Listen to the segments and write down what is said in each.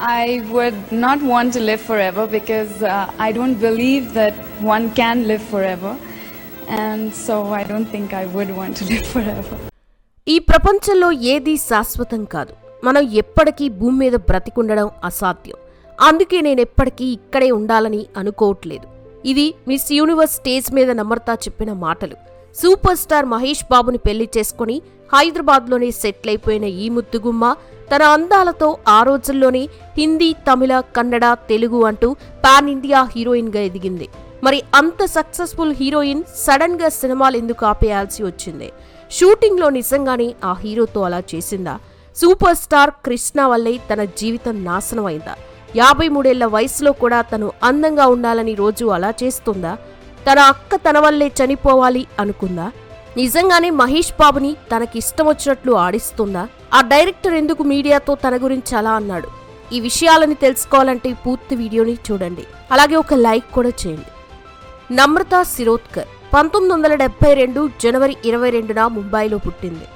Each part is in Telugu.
I would not want to live forever because I don't believe that one can live forever, and so I don't think I would want to live forever. ఈ ప్రపంచంలో ఏదీ శాశ్వతం కాదు. మనం ఎప్పటికీ భూమి మీద బ్రతికుండడం అసాధ్యం. అందుకే నేనెప్పటికీ ఇక్కడే ఉండాలని అనుకోవట్లేదు. ఇది మిస్ యూనివర్స్ స్టేజ్ మీద నమ్రత చెప్పిన మాటలు. సూపర్ స్టార్ మహేష్ బాబుని పెళ్లి చేసుకుని హైదరాబాద్లోనే సెటిల్ అయిపోయిన ఈ ముద్దుగుమ్మ తన అందాలతో ఆ రోజుల్లోనే హిందీ, తమిళ, కన్నడ, తెలుగు అంటూ పాన్ ఇండియా హీరోయిన్గా ఎదిగింది. మరి అంత సక్సెస్ఫుల్ హీరోయిన్ సడన్ గా సినిమాలు ఎందుకు ఆపేయాల్సి వచ్చింది? షూటింగ్లో నిజంగానే ఆ హీరోతో అలా చేసిందా? సూపర్ స్టార్ కృష్ణ వల్లే తన జీవితం నాశనం అయిందా? 53 ఏళ్ల వయసులో కూడా తను అందంగా ఉండాలని రోజు అలా చేస్తుందా? తన అక్క తన వల్లే చనిపోవాలి అనుకుందా? నిజంగానే మహేష్ బాబుని తనకిష్టం వచ్చినట్లు ఆడిస్తుందా? ఆ డైరెక్టర్ ఎందుకు మీడియాతో తన గురించి అలా అన్నాడు? ఈ విషయాలని తెలుసుకోవాలంటే పూర్తి వీడియోని చూడండి. అలాగే ఒక లైక్ కూడా చేయండి. నమ్రత శిరోద్కర్ 1972 జనవరి 22న ముంబైలో పుట్టింది.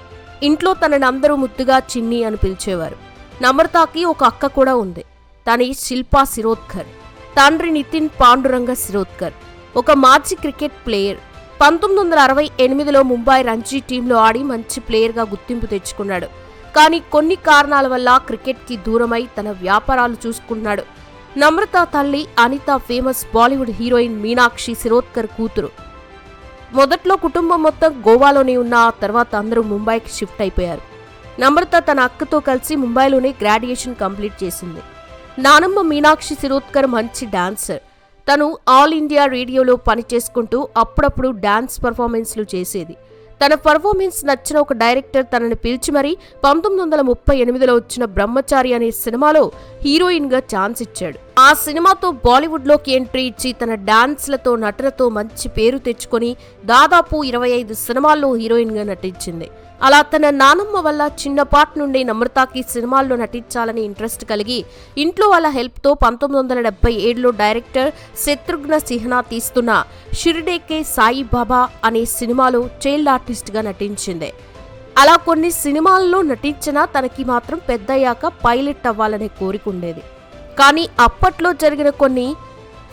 ఇంట్లో తనని అందరూ ముద్దుగా చిన్ని అని పిలిచేవారు. నమ్రతకి ఒక అక్క కూడా ఉంది. తని శిల్పా శిరోద్కర్. తండ్రి నితిన్ పాండురంగ శిరోద్కర్ ఒక మాజీ క్రికెట్ ప్లేయర్. 1968లో ముంబై రంజీ టీంలో ఆడి మంచి ప్లేయర్గా గుర్తింపు తెచ్చుకున్నాడు. కానీ కొన్ని కారణాల వల్ల క్రికెట్కి దూరమై తన వ్యాపారాలు చూసుకున్నాడు. నమ్రత తల్లి అనిత ఫేమస్ బాలీవుడ్ హీరోయిన్ మీనాక్షి శిరోద్కర్ కూతురు. మొదట్లో కుటుంబం మొత్తం గోవాలోనే ఉన్న ఆ తర్వాత అందరూ ముంబైకి షిఫ్ట్ అయిపోయారు. నమ్రత తన అక్కతో కలిసి ముంబైలోనే గ్రాడ్యుయేషన్ కంప్లీట్ చేసింది. నానమ్మ మీనాక్షి శిరోద్కర్ మంచి డాన్సర్. తను ఆల్ ఇండియా రేడియోలో పనిచేసుకుంటూ అప్పుడప్పుడు డాన్స్ పర్ఫార్మెన్స్లు చేసేది. తన పర్ఫార్మెన్స్ నచ్చిన ఒక డైరెక్టర్ తనని పిలిచి మరీ 1938లో వచ్చిన బ్రహ్మచారి అనే సినిమాలో హీరోయిన్గా ఛాన్స్ ఇచ్చాడు. ఆ సినిమాతో బాలీవుడ్లోకి ఎంట్రీ ఇచ్చి తన డాన్స్లతో, నటనతో మంచి పేరు తెచ్చుకొని దాదాపు 25 సినిమాల్లో హీరోయిన్గా నటించింది. అలా తన నానమ్మ వల్ల చిన్నపాటి నుండి నమ్రతకి సినిమాల్లో నటించాలని ఇంట్రెస్ట్ కలిగి ఇంట్లో వాళ్ళ హెల్ప్తో 1977లో డైరెక్టర్ శత్రుఘ్న సిన్హా తీస్తున్న షిర్డీకే సాయిబాబా అనే సినిమాలో చైల్డ్ ఆర్టిస్ట్గా నటించింది. అలా కొన్ని సినిమాల్లో నటించినా తనకి మాత్రం పెద్దయ్యాక పైలట్ అవ్వాలనే కోరిక ఉండేది. కానీ అప్పట్లో జరిగిన కొన్ని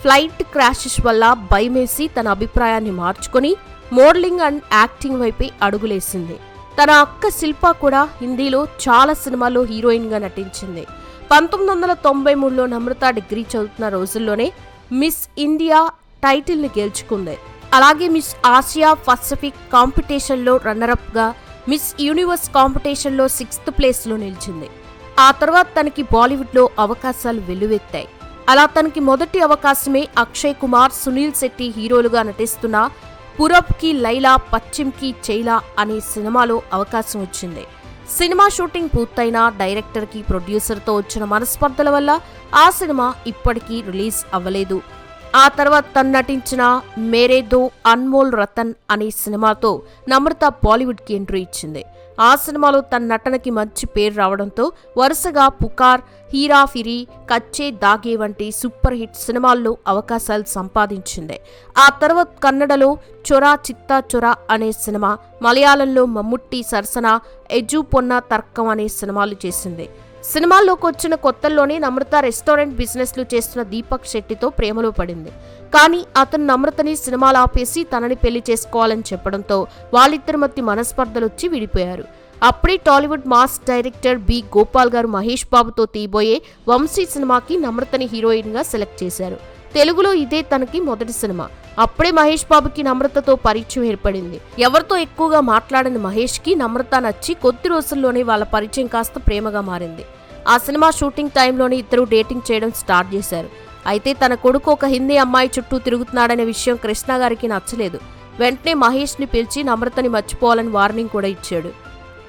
ఫ్లైట్ క్రాషెస్ వల్ల భయమేసి తన అభిప్రాయాన్ని మార్చుకొని మోడలింగ్ అండ్ యాక్టింగ్ వైపే అడుగులేసింది. తన అక్క శిల్ప కూడా హిందీలో చాలా సినిమాల్లో హీరోయిన్గా నటించింది. 1993లో నమ్రత డిగ్రీ చదువుతున్న రోజుల్లోనే మిస్ ఇండియా టైటిల్ని గెలుచుకుంది. అలాగే మిస్ ఆసియా పసిఫిక్ కాంపిటీషన్లో రన్నరప్గా, మిస్ యూనివర్స్ కాంపిటీషన్లో 6th ప్లేస్లో నిలిచింది. ఆ తర్వాత తనకి బాలీవుడ్లో అవకాశాలు వెల్లువెత్తాయి. అలా తనకి మొదటి అవకాశమే అక్షయ్ కుమార్, సునీల్ శెట్టి హీరోలుగా నటిస్తున్న పురబ్ కి లైలా పశ్చిమ్ కి చైలా అనే సినిమాలో అవకాశం వచ్చింది. సినిమా షూటింగ్ పూర్తయినా డైరెక్టర్కి, ప్రొడ్యూసర్తో వచ్చిన మనస్పర్ధల వల్ల ఆ సినిమా ఇప్పటికీ రిలీజ్ అవ్వలేదు. ఆ తర్వాత తను నటించిన మేరే దో అన్మోల్ రతన్ అనే సినిమాతో నమ్రత బాలీవుడ్కి ఎంట్రీ ఇచ్చింది. ఆ సినిమాలో తన నటనకి మంచి పేరు రావడంతో వరుసగా పుకార్, హీరా ఫిరీ, కచ్చే దాగే వంటి సూపర్ హిట్ సినిమాల్లో అవకాశాలు సంపాదించింది. ఆ తర్వాత కన్నడలో చొరా చిత్తా చొరా అనే సినిమా, మలయాళంలో మమ్ముట్టి సరసన, ఎజు పొన్న తర్కం అనే సినిమాలు చేసింది. సినిమాల్లోకి వచ్చిన కొత్తల్లోనే నమ్రత రెస్టారెంట్ బిజినెస్లు చేస్తున్న దీపక్ శెట్టితో ప్రేమలో పడింది. కానీ అతను నమ్రతని సినిమాలు ఆపేసి తనని పెళ్లి చేసుకోవాలని చెప్పడంతో వాళ్ళిద్దరి మధ్య మనస్పర్ధలొచ్చి విడిపోయారు. అప్పుడే Tollywood mass director B Gopal గారు మహేష్ బాబుతో తీయబోయే వంశీ సినిమాకి నమ్రతని హీరోయిన్గా సెలెక్ట్ చేశారు. తెలుగులో ఇదే తనకి మొదటి సినిమా. అప్పుడే మహేష్ బాబుకి నమ్రతతో పరిచయం ఏర్పడింది. ఎవరితో ఎక్కువగా మాట్లాడని మహేష్కి నమ్రత నచ్చి కొద్ది రోజుల్లోనే వాళ్ళ పరిచయం కాస్త ప్రేమగా మారింది. ఆ సినిమా షూటింగ్ టైంలోనే ఇద్దరు డేటింగ్ చేయడం స్టార్ట్ చేశారు. అయితే తన కొడుకు ఒక హిందీ అమ్మాయి చుట్టూ తిరుగుతున్నాడనే విషయం కృష్ణ గారికి నచ్చలేదు. వెంటనే మహేష్ని పిలిచి నమ్రతని మర్చిపోవాలని వార్నింగ్ కూడా ఇచ్చాడు.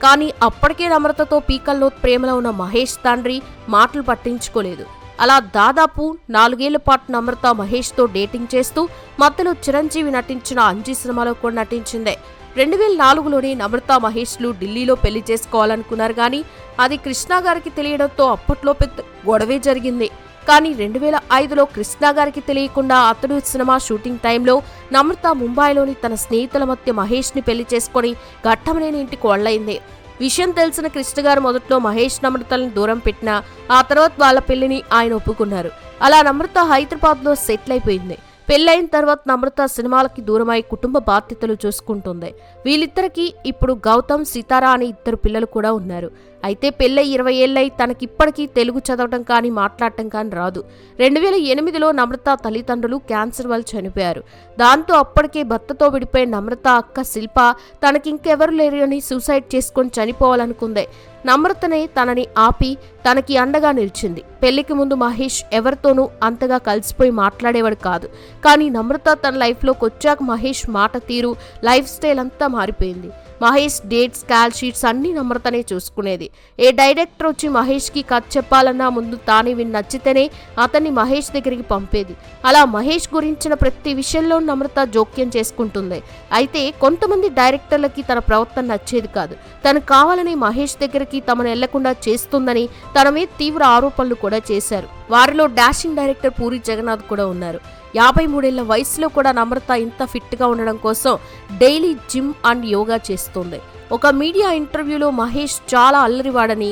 కానీ అప్పటికే నమ్రతతో పీకల్లో ప్రేమలో ఉన్న మహేష్ తండ్రి మాటలు పట్టించుకోలేదు. అలా దాదాపు 4 ఏళ్ల పాటు నమ్రత మహేష్తో డేటింగ్ చేస్తూ మధ్యలో చిరంజీవి నటించిన అంజీ సినిమాలో కూడా నటించింది. 2004లోనే నమ్రత మహేష్లు ఢిల్లీలో పెళ్లి చేసుకోవాలనుకున్నారు. కానీ అది కృష్ణ గారికి తెలియడంతో అప్పట్లో పెద్ద గొడవే జరిగింది. కానీ 2005లో కృష్ణ గారికి తెలియకుండా అతడు సినిమా షూటింగ్ టైంలో నమ్రత ముంబైలోని తన స్నేహితుల మధ్య మహేష్ని పెళ్లి చేసుకుని ఘట్టమనేని ఇంటికి వెళ్ళయింది. విషయం తెలిసిన కృష్ణ గారు మొదట్లో మహేష్ నమ్రతలను దూరం పెట్టినా ఆ తర్వాత వాళ్ళ పెళ్లిని ఆయన ఒప్పుకున్నారు. అలా నమ్రత హైదరాబాద్లో సెటిల్ అయిపోయింది. పెళ్ళైన తర్వాత నమ్రత సినిమాలకి దూరమై కుటుంబ బాధ్యతలు చూసుకుంటుంది. వీళ్ళిద్దరికీ ఇప్పుడు గౌతమ్, సితారా అని 2 పిల్లలు కూడా ఉన్నారు. అయితే పెళ్ళై 20 ఏళ్లై తనకిప్పటికీ తెలుగు చదవటం కానీ మాట్లాడటం కానీ రాదు. 2008లో నమ్రత తల్లిదండ్రులు క్యాన్సర్ వల్ల చనిపోయారు. దాంతో అప్పటికే భర్తతో విడిపోయిన నమ్రత అక్క శిల్ప తనకింకెవరు లేరు అని సూసైడ్ చేసుకొని చనిపోవాలనుకుంది. నమ్రతనే తనని ఆపి తనకి అండగా నిలిచింది. పెళ్లికి ముందు మహేష్ ఎవరితోనూ అంతగా కలిసిపోయి మాట్లాడేవాడు కాదు. కానీ నమ్రత తన లైఫ్లోకి వచ్చాక మహేష్ మాట తీరు, లైఫ్ స్టైల్ అంతా మారిపోయింది. మహేష్ డేట్స్, కాల్ షీట్స్ అన్నీ నమ్రతనే చూసుకునేది. ఏ డైరెక్టర్ వచ్చి మహేష్కి కథ చెప్పాలన్నా ముందు తానే విని నచ్చితేనే అతన్ని మహేష్ దగ్గరికి పంపేది. అలా మహేష్ గురించిన ప్రతి విషయంలో నమ్రత జోక్యం చేసుకుంటుంది. అయితే కొంతమంది డైరెక్టర్లకి తన ప్రవర్తన నచ్చేది కాదు. తను కావాలని మహేష్ దగ్గరికి తమను వెళ్లకుండా చేస్తుందని తన మీద తీవ్ర ఆరోపణలు కూడా చేశారు. వారిలో డాషింగ్ డైరెక్టర్ పూరి జగన్నాథ్ కూడా ఉన్నారు. 53 ఏళ్ల వయసులో కూడా నమ్రత ఇంత ఫిట్గా ఉండడం కోసం డైలీ జిమ్ అండ్ యోగా చేస్తుంది. ఒక మీడియా ఇంటర్వ్యూలో మహేష్ చాలా అల్లరివాడని,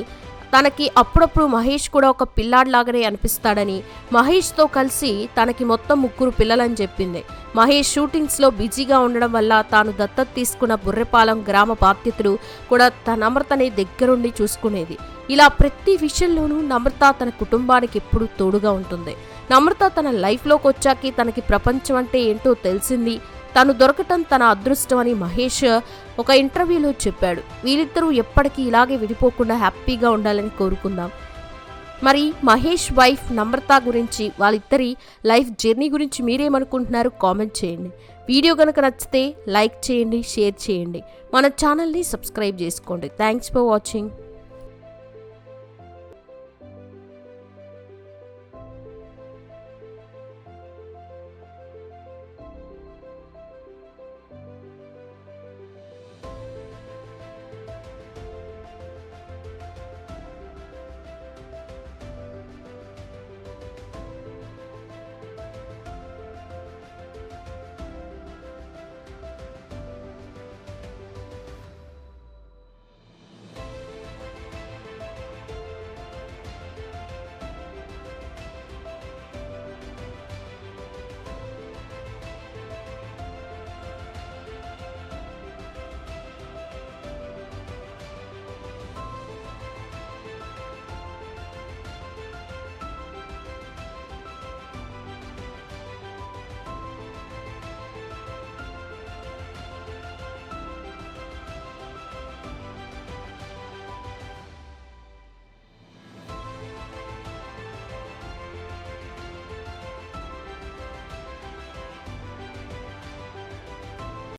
తనకి అప్పుడప్పుడు మహేష్ కూడా ఒక పిల్లాడిలాగానే అనిపిస్తాడని, మహేష్తో కలిసి తనకి మొత్తం 3 పిల్లలని చెప్పింది. మహేష్ షూటింగ్స్లో బిజీగా ఉండడం వల్ల తాను దత్తత తీసుకున్న బుర్రెపాలెం గ్రామ బాధ్యతలు కూడా నమ్రతనే దగ్గరుండి చూసుకునేది. ఇలా ప్రతి విషయంలోనూ నమ్రత తన కుటుంబానికి ఎప్పుడూ తోడుగా ఉంటుంది. నమ్రత తన లైఫ్లోకి వచ్చాకే తనకి ప్రపంచం అంటే ఏంటో తెలిసింది. తను దొరకటం తన అదృష్టం అని మహేష్ ఒక ఇంటర్వ్యూలో చెప్పాడు. వీరిద్దరూ ఎప్పటికీ ఇలాగే విడిపోకుండా హ్యాపీగా ఉండాలని కోరుకుందాం. మరి మహేష్ వైఫ్ నమ్రత గురించి, వాళ్ళిద్దరి లైఫ్ జర్నీ గురించి మీరేమనుకుంటున్నారు కామెంట్ చేయండి. వీడియో కనుక నచ్చితే లైక్ చేయండి, షేర్ చేయండి. మన ఛానల్ని సబ్స్క్రైబ్ చేసుకోండి. Thanks for watching.